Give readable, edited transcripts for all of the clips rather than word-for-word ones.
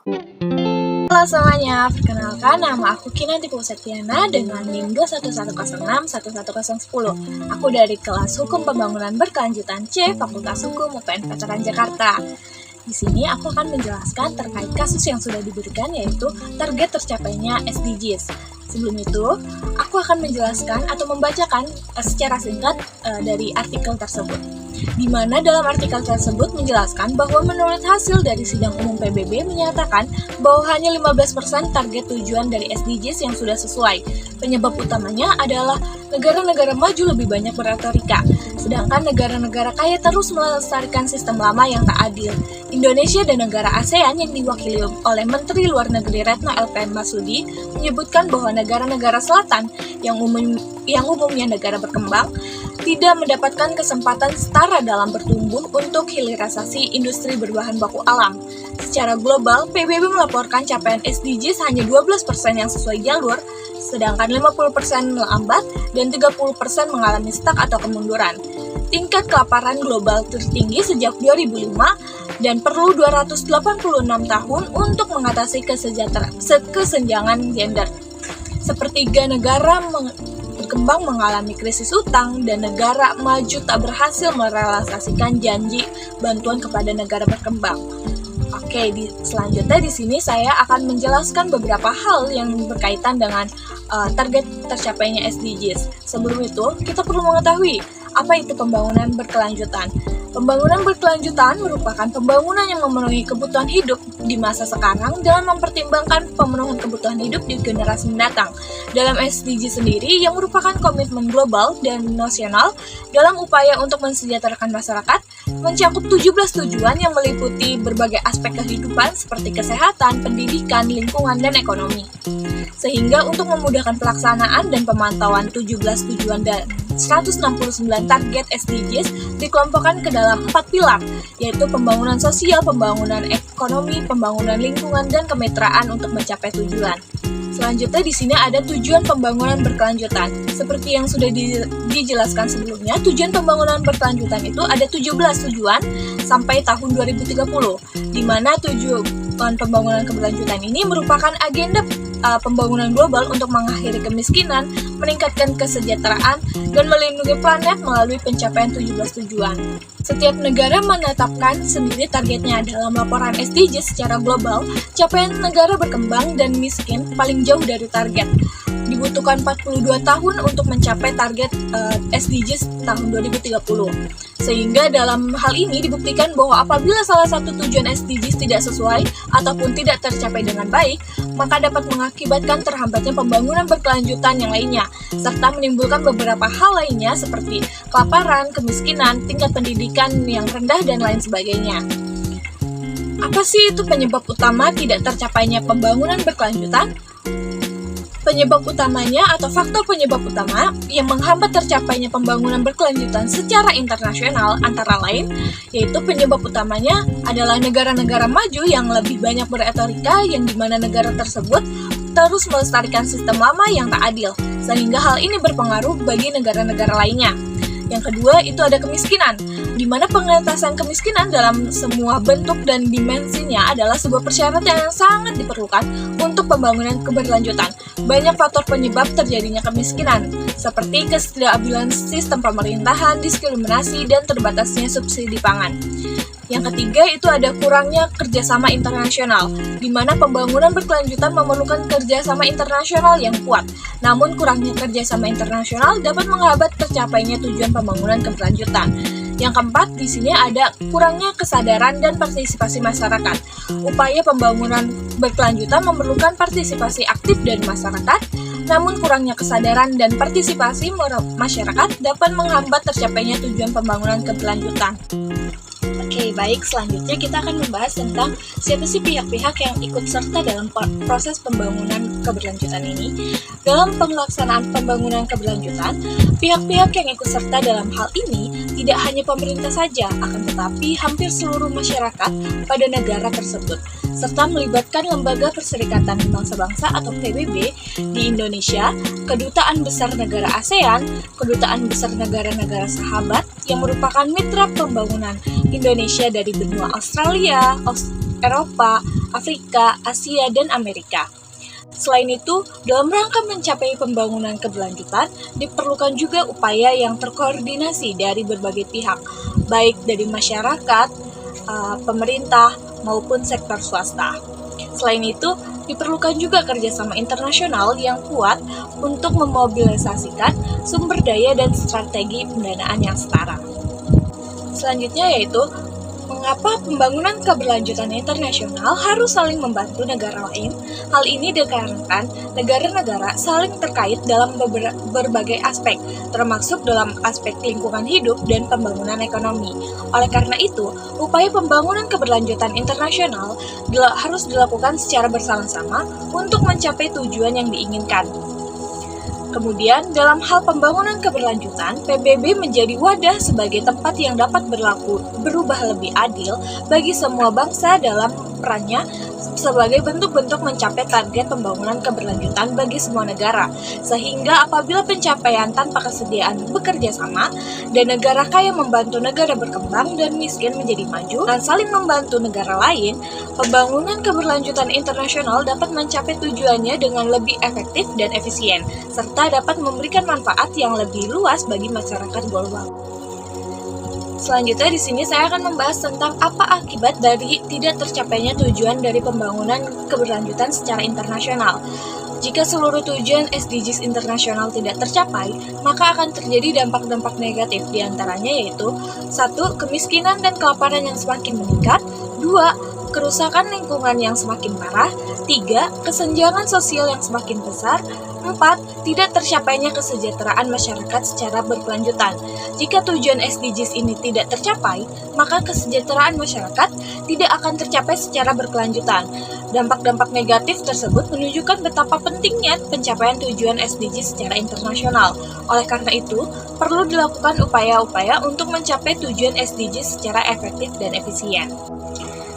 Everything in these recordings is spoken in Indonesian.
Halo semuanya, perkenalkan nama aku Kinanti Pusetiana dengan NIM 211061110. Aku dari kelas Hukum Pembangunan Berkelanjutan C, Fakultas Hukum UPN Veteran Jakarta. Di sini aku akan menjelaskan terkait kasus yang sudah diberikan, yaitu target tercapainya SDGs. Sebelum itu, aku akan menjelaskan atau membacakan secara singkat dari artikel tersebut. Di mana dalam artikel tersebut menjelaskan bahwa menurut hasil dari sidang umum PBB menyatakan bahwa hanya 15% target tujuan dari SDGs yang sudah sesuai. Penyebab utamanya adalah negara-negara maju lebih banyak berretorika, sedangkan negara-negara kaya terus melestarikan sistem lama yang tak adil. Indonesia dan negara ASEAN yang diwakili oleh Menteri Luar Negeri Retno LPM Marsudi menyebutkan bahwa negara-negara selatan yang umumnya negara berkembang tidak mendapatkan kesempatan setara dalam bertumbuh untuk hilirisasi industri berbahan baku alam. Secara global, PBB melaporkan capaian SDGs hanya 12% yang sesuai jalur, sedangkan 50% melambat dan 30% mengalami stuck atau kemunduran. Tingkat kelaparan global tertinggi sejak 2005 dan perlu 286 tahun untuk mengatasi kesenjangan gender. Sepertiga negara berkembang mengalami krisis utang dan negara maju tak berhasil merealisasikan janji bantuan kepada negara berkembang. Oke, selanjutnya di sini saya akan menjelaskan beberapa hal yang berkaitan dengan target tercapainya SDGs. Sebelum itu, kita perlu mengetahui apa itu pembangunan berkelanjutan. Pembangunan berkelanjutan merupakan pembangunan yang memenuhi kebutuhan hidup di masa sekarang dan mempertimbangkan pemenuhan kebutuhan hidup di generasi mendatang. Dalam SDG sendiri yang merupakan komitmen global dan nasional dalam upaya untuk mensejahterakan masyarakat, mencakup 17 tujuan yang meliputi berbagai aspek kehidupan seperti kesehatan, pendidikan, lingkungan, dan ekonomi. Sehingga untuk memudahkan pelaksanaan dan pemantauan 17 tujuan dan 169 target SDGs dikelompokkan ke dalam 4 pilar, yaitu pembangunan sosial, pembangunan ekonomi, pembangunan lingkungan, dan kemitraan untuk mencapai tujuan. Selanjutnya di sini ada tujuan pembangunan berkelanjutan. Seperti yang sudah dijelaskan sebelumnya, tujuan pembangunan berkelanjutan itu ada 17 tujuan sampai tahun 2030, di mana tujuan pembangunan keberlanjutan ini merupakan agenda pembangunan global untuk mengakhiri kemiskinan, meningkatkan kesejahteraan, dan melindungi planet melalui pencapaian 17 tujuan. Setiap negara menetapkan sendiri targetnya dalam laporan SDG secara global. Capaian negara berkembang dan miskin paling jauh dari target. Dibutuhkan 42 tahun untuk mencapai target SDGs tahun 2030. Sehingga dalam hal ini dibuktikan bahwa apabila salah satu tujuan SDGs tidak sesuai ataupun tidak tercapai dengan baik, maka dapat mengakibatkan terhambatnya pembangunan berkelanjutan yang lainnya, serta menimbulkan beberapa hal lainnya seperti kelaparan, kemiskinan, tingkat pendidikan yang rendah, dan lain sebagainya. Apa sih itu penyebab utama tidak tercapainya pembangunan berkelanjutan? Penyebab utamanya atau faktor penyebab utama yang menghambat tercapainya pembangunan berkelanjutan secara internasional antara lain, yaitu penyebab utamanya adalah negara-negara maju yang lebih banyak beretorika, yang dimana negara tersebut terus melestarikan sistem lama yang tak adil, sehingga hal ini berpengaruh bagi negara-negara lainnya. Yang kedua itu ada kemiskinan, di mana pengentasan kemiskinan dalam semua bentuk dan dimensinya adalah sebuah persyaratan yang sangat diperlukan untuk pembangunan keberlanjutan. Banyak faktor penyebab terjadinya kemiskinan, seperti ketidakadilan sistem pemerintahan, diskriminasi, dan terbatasnya subsidi pangan. Yang ketiga itu ada kurangnya kerjasama internasional, di mana pembangunan berkelanjutan memerlukan kerjasama internasional yang kuat. Namun kurangnya kerjasama internasional dapat menghambat tercapainya tujuan pembangunan keberlanjutan. Yang keempat, di sini ada kurangnya kesadaran dan partisipasi masyarakat. Upaya pembangunan berkelanjutan memerlukan partisipasi aktif dari masyarakat, namun kurangnya kesadaran dan partisipasi masyarakat dapat menghambat tercapainya tujuan pembangunan keberlanjutan. Oke, baik, selanjutnya kita akan membahas tentang siapa sih pihak-pihak yang ikut serta dalam proses pembangunan keberlanjutan ini. Dalam pelaksanaan pembangunan keberlanjutan, pihak-pihak yang ikut serta dalam hal ini tidak hanya pemerintah saja, akan tetapi hampir seluruh masyarakat pada negara tersebut, serta melibatkan Lembaga Perserikatan Bangsa-Bangsa atau PBB di Indonesia, Kedutaan Besar Negara ASEAN, Kedutaan Besar Negara-Negara Sahabat yang merupakan mitra pembangunan Indonesia dari benua Australia, Eropa, Afrika, Asia, dan Amerika. Selain itu, dalam rangka mencapai pembangunan keberlanjutan, diperlukan juga upaya yang terkoordinasi dari berbagai pihak, baik dari masyarakat, pemerintah, maupun sektor swasta. Selain itu, diperlukan juga kerjasama internasional yang kuat untuk memobilisasikan sumber daya dan strategi pendanaan yang setara. Selanjutnya yaitu, mengapa pembangunan keberlanjutan internasional harus saling membantu negara lain? Hal ini dikarenakan negara-negara saling terkait dalam berbagai aspek, termasuk dalam aspek lingkungan hidup dan pembangunan ekonomi. Oleh karena itu, upaya pembangunan keberlanjutan internasional harus dilakukan secara bersama-sama untuk mencapai tujuan yang diinginkan. Kemudian, dalam hal pembangunan keberlanjutan, PBB menjadi wadah sebagai tempat yang dapat berubah lebih adil bagi semua bangsa dalam perannya sebagai bentuk-bentuk mencapai target pembangunan keberlanjutan bagi semua negara. Sehingga apabila pencapaian tanpa kesediaan bekerja sama, dan negara kaya membantu negara berkembang dan miskin menjadi maju, dan saling membantu negara lain, pembangunan keberlanjutan internasional dapat mencapai tujuannya dengan lebih efektif dan efisien, serta dapat memberikan manfaat yang lebih luas bagi masyarakat global. Selanjutnya di sini saya akan membahas tentang apa akibat dari tidak tercapainya tujuan dari pembangunan keberlanjutan secara internasional. Jika seluruh tujuan SDGs internasional tidak tercapai, maka akan terjadi dampak-dampak negatif, diantaranya yaitu 1. Kemiskinan dan kelaparan yang semakin meningkat, 2. Kerusakan lingkungan yang semakin parah, 3. Kesenjangan sosial yang semakin besar, 4. Tidak tercapainya kesejahteraan masyarakat secara berkelanjutan. Jika tujuan SDGs ini tidak tercapai, maka kesejahteraan masyarakat tidak akan tercapai secara berkelanjutan. Dampak-dampak negatif tersebut menunjukkan betapa pentingnya pencapaian tujuan SDGs secara internasional. Oleh karena itu, perlu dilakukan upaya-upaya untuk mencapai tujuan SDGs secara efektif dan efisien.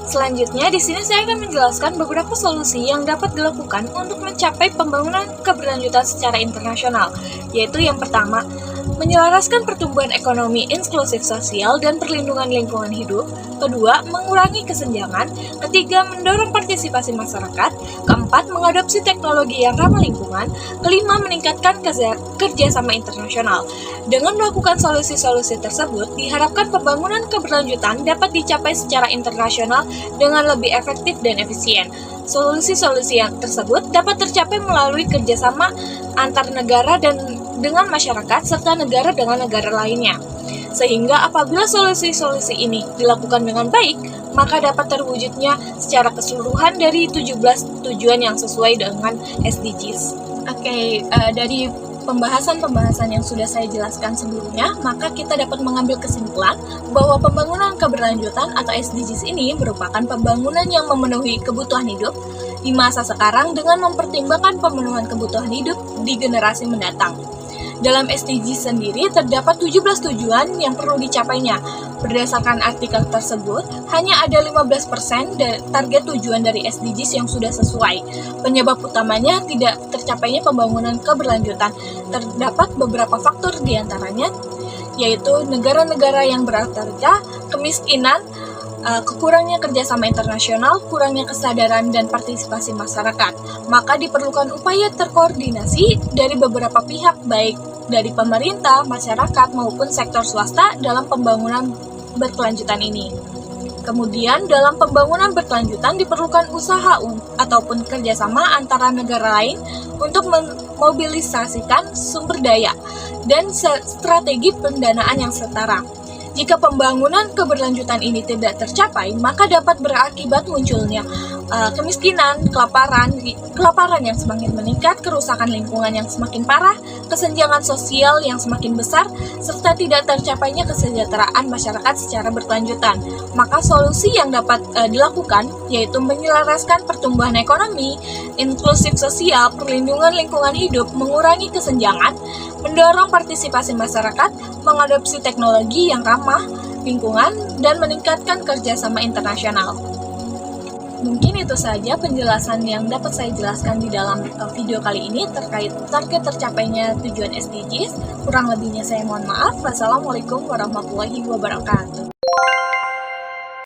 Selanjutnya, di sini saya akan menjelaskan beberapa solusi yang dapat dilakukan untuk mencapai pembangunan keberlanjutan secara internasional, yaitu yang pertama, menyelaraskan pertumbuhan ekonomi inklusif sosial dan perlindungan lingkungan hidup, kedua, mengurangi kesenjangan, ketiga, mendorong partisipasi masyarakat, keempat, mengadopsi teknologi yang ramah lingkungan, kelima, meningkatkan kerjasama internasional. Dengan melakukan solusi-solusi tersebut, diharapkan pembangunan keberlanjutan dapat dicapai secara internasional dengan lebih efektif dan efisien. Solusi-solusi yang tersebut dapat tercapai melalui kerjasama antar negara dan dengan masyarakat serta negara dengan negara lainnya. Sehingga apabila solusi-solusi ini dilakukan dengan baik, maka dapat terwujudnya secara keseluruhan dari 17 tujuan yang sesuai dengan SDGs. Dari pembahasan yang sudah saya jelaskan sebelumnya, maka kita dapat mengambil kesimpulan bahwa pembangunan keberlanjutan atau SDGs ini merupakan pembangunan yang memenuhi kebutuhan hidup di masa sekarang dengan mempertimbangkan pemenuhan kebutuhan hidup di generasi mendatang. Dalam SDGs sendiri terdapat 17 tujuan yang perlu dicapainya. Berdasarkan artikel tersebut, hanya ada 15% target tujuan dari SDGs yang sudah sesuai. Penyebab utamanya tidak tercapainya pembangunan keberlanjutan. Terdapat beberapa faktor diantaranya, yaitu negara-negara yang berautorita, kemiskinan, kekurangnya kerjasama internasional, kurangnya kesadaran dan partisipasi masyarakat. Maka diperlukan upaya terkoordinasi dari beberapa pihak, baik dari pemerintah, masyarakat, maupun sektor swasta dalam pembangunan berkelanjutan ini. Kemudian, dalam pembangunan berkelanjutan diperlukan usaha ataupun kerjasama antara negara lain untuk memobilisasikan sumber daya dan strategi pendanaan yang setara. Jika pembangunan keberlanjutan ini tidak tercapai, maka dapat berakibat munculnya kemiskinan, kelaparan yang semakin meningkat, kerusakan lingkungan yang semakin parah, kesenjangan sosial yang semakin besar, serta tidak tercapainya kesejahteraan masyarakat secara berkelanjutan. Maka solusi yang dapat dilakukan yaitu menyelaraskan pertumbuhan ekonomi, inklusif sosial, perlindungan lingkungan hidup, mengurangi kesenjangan, mendorong partisipasi masyarakat, mengadopsi teknologi yang ramah lingkungan, dan meningkatkan kerjasama internasional. Mungkin itu saja penjelasan yang dapat saya jelaskan di dalam video kali ini terkait target tercapainya tujuan SDGs. Kurang lebihnya saya mohon maaf. Wassalamualaikum warahmatullahi wabarakatuh.